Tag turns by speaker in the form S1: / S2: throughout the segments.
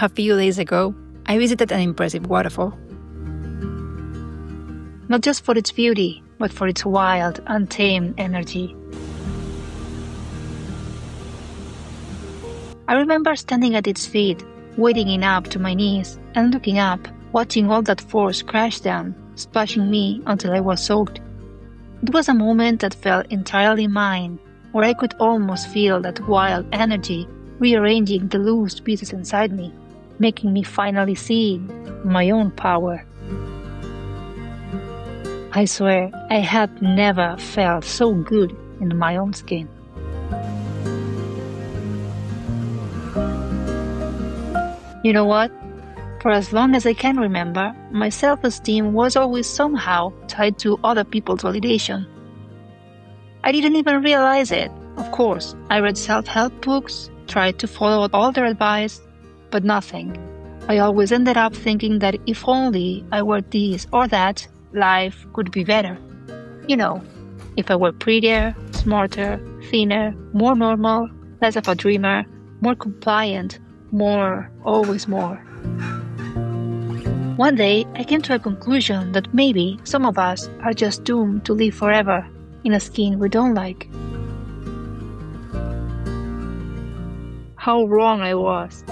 S1: A few days ago, I visited an impressive waterfall. Not just for its beauty, but for its wild, untamed energy. I remember standing at its feet, wading up to my knees, and looking up, watching all that force crash down, splashing me until I was soaked. It was a moment that felt entirely mine, where I could almost feel that wild energy rearranging the loose pieces inside me, making me finally see my own power. I swear, I had never felt so good in my own skin. You know what? For as long as I can remember, my self-esteem was always somehow tied to other people's validation. I didn't even realize it. Of course, I read self-help books, tried to follow all their advice, but nothing. I always ended up thinking that if only I were this or that, life could be better. You know, if I were prettier, smarter, thinner, more normal, less of a dreamer, more compliant, always more. One day, I came to a conclusion that maybe some of us are just doomed to live forever in a skin we don't like. How wrong I was.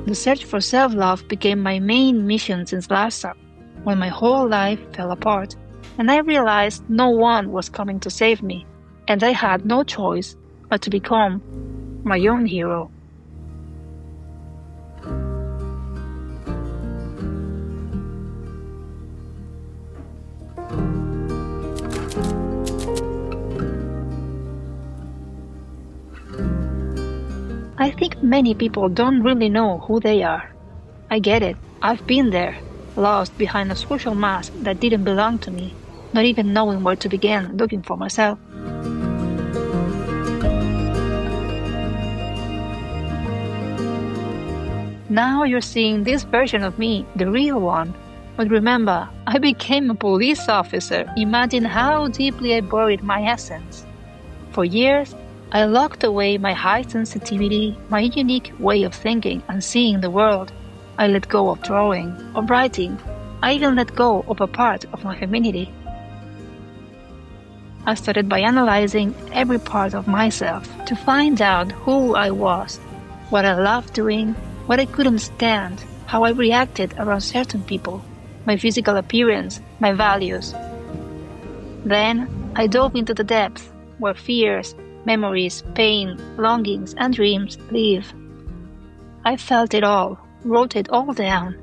S1: The search for self-love became my main mission since last summer, when my whole life fell apart, and I realized no one was coming to save me, and I had no choice but to become my own hero. I think many people don't really know who they are. I get it. I've been there, lost behind a social mask that didn't belong to me, not even knowing where to begin looking for myself. Now you're seeing this version of me, the real one. But remember, I became a police officer. Imagine how deeply I buried my essence. For years, I locked away my high sensitivity, my unique way of thinking and seeing the world. I let go of drawing, of writing. I even let go of a part of my femininity. I started by analyzing every part of myself to find out who I was, what I loved doing, what I couldn't stand, how I reacted around certain people, my physical appearance, my values. Then I dove into the depths where fears, memories, pain, longings, and dreams live. I felt it all, wrote it all down,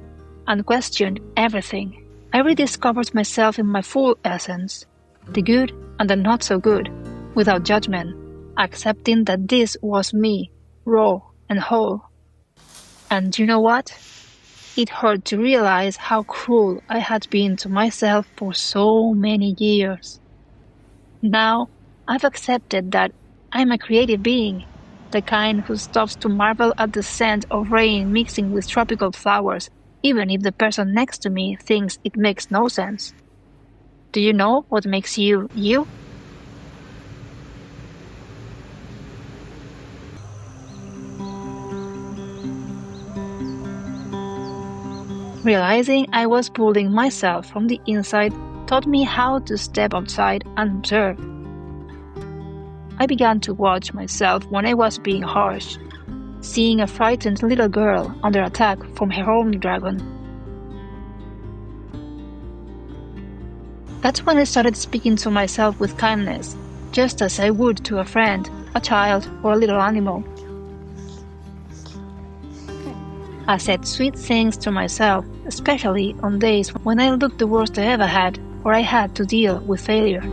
S1: and questioned everything. I rediscovered myself in my full essence, the good and the not so good, without judgment, accepting that this was me, raw and whole. And you know what? It hurt to realize how cruel I had been to myself for so many years. Now, I've accepted that I'm a creative being, the kind who stops to marvel at the scent of rain mixing with tropical flowers, even if the person next to me thinks it makes no sense. Do you know what makes you, you? Realizing I was pulling myself from the inside taught me how to step outside and observe. I began to watch myself when I was being harsh, seeing a frightened little girl under attack from her own dragon. That's when I started speaking to myself with kindness, just as I would to a friend, a child, or a little animal. I said sweet things to myself, especially on days when I looked the worst I ever had, or I had to deal with failure.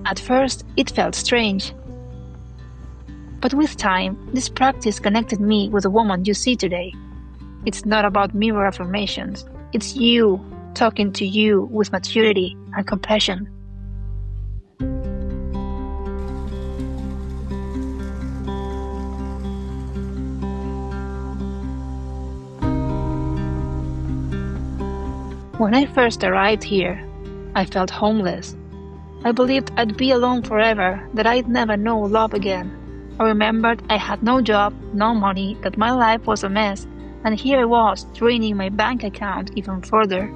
S1: At first, it felt strange. But with time, this practice connected me with the woman you see today. It's not about mirror affirmations. It's you talking to you with maturity and compassion. When I first arrived here, I felt homeless. I believed I'd be alone forever, that I'd never know love again. I remembered I had no job, no money, that my life was a mess, and here I was, draining my bank account even further.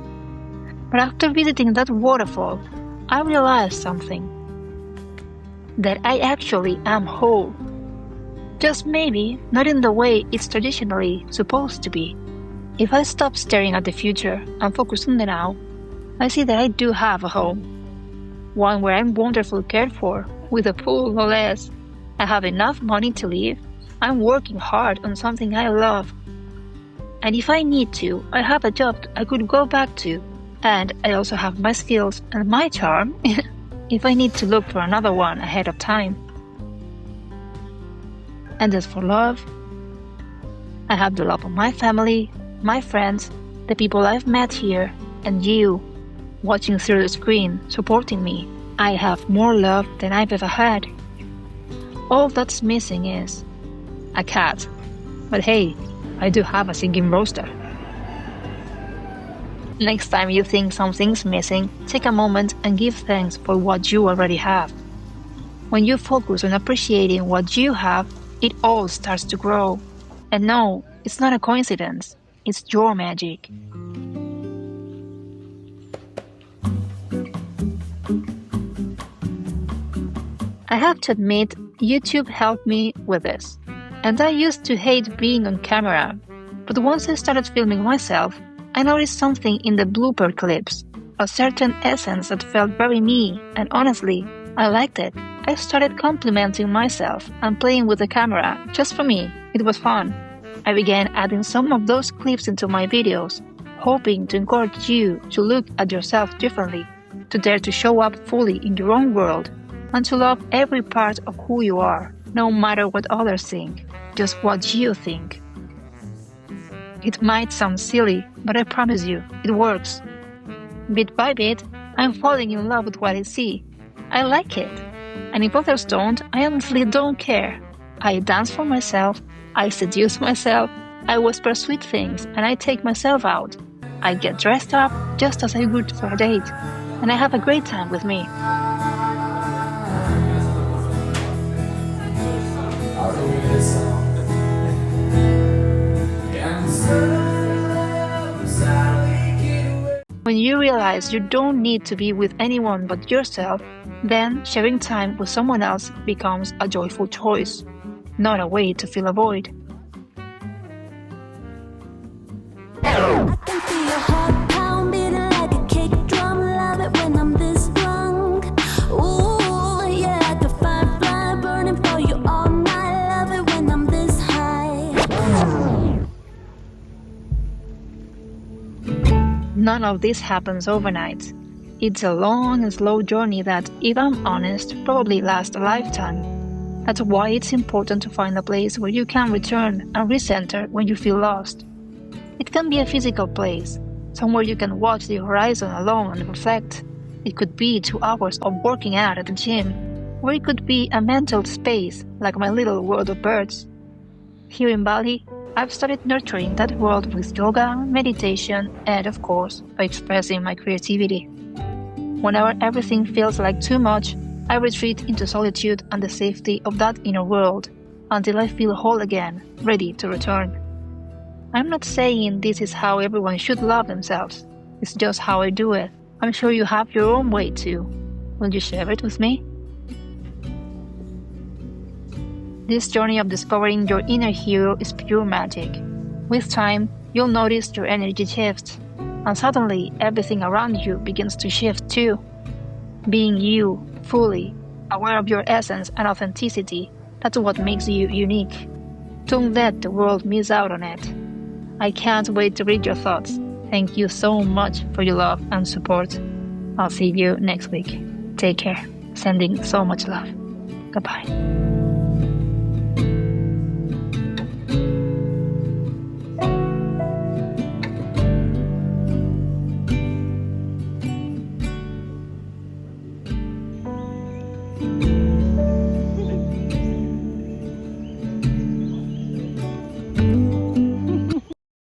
S1: But after visiting that waterfall, I realized something. That I actually am whole. Just maybe not in the way it's traditionally supposed to be. If I stop staring at the future and focus on the now, I see that I do have a home. One where I'm wonderfully cared for, with a pool no less. I have enough money to live. I'm working hard on something I love. And if I need to, I have a job I could go back to. And I also have my skills and my charm if I need to look for another one ahead of time. And as for love, I have the love of my family, my friends, the people I've met here, and you, watching through the screen, supporting me. I have more love than I've ever had. All that's missing is a cat. But hey, I do have a singing rooster. Next time you think something's missing, take a moment and give thanks for what you already have. When you focus on appreciating what you have, it all starts to grow. And no, it's not a coincidence. It's your magic. I have to admit, YouTube helped me with this. And I used to hate being on camera. But once I started filming myself, I noticed something in the blooper clips, a certain essence that felt very me, and honestly, I liked it. I started complimenting myself and playing with the camera, just for me. It was fun. I began adding some of those clips into my videos, hoping to encourage you to look at yourself differently, to dare to show up fully in your own world, and to love every part of who you are, no matter what others think, just what you think. It might sound silly, but I promise you, it works. Bit by bit, I'm falling in love with what I see. I like it. And if others don't, I honestly don't care. I dance for myself, I seduce myself, I whisper sweet things, and I take myself out. I get dressed up just as I would for a date, and I have a great time with me. When you realize you don't need to be with anyone but yourself, then sharing time with someone else becomes a joyful choice, not a way to fill a void.
S2: I can feel your heart pound, beating like a kick drum. Love it when I'm this drunk. Ooh, yeah, I could find fire burning for you all night. Love it when I'm this high.
S1: None of this happens overnight. It's a long and slow journey that, if I'm honest, probably lasts a lifetime. That's why it's important to find a place where you can return and recenter when you feel lost. It can be a physical place, somewhere you can watch the horizon alone and reflect. It could be 2 hours of working out at the gym, or it could be a mental space like my little world of birds. Here in Bali, I've started nurturing that world with yoga, meditation, and of course, by expressing my creativity. Whenever everything feels like too much, I retreat into solitude and the safety of that inner world, until I feel whole again, ready to return. I'm not saying this is how everyone should love themselves. It's just how I do it. I'm sure you have your own way too. Will you share it with me? This journey of discovering your inner hero is pure magic. With time, you'll notice your energy shifts, and suddenly everything around you begins to shift too. Being you, fully, aware of your essence and authenticity, that's what makes you unique. Don't let the world miss out on it. I can't wait to read your thoughts. Thank you so much for your love and support. I'll see you next week. Take care. Sending so much love. Goodbye.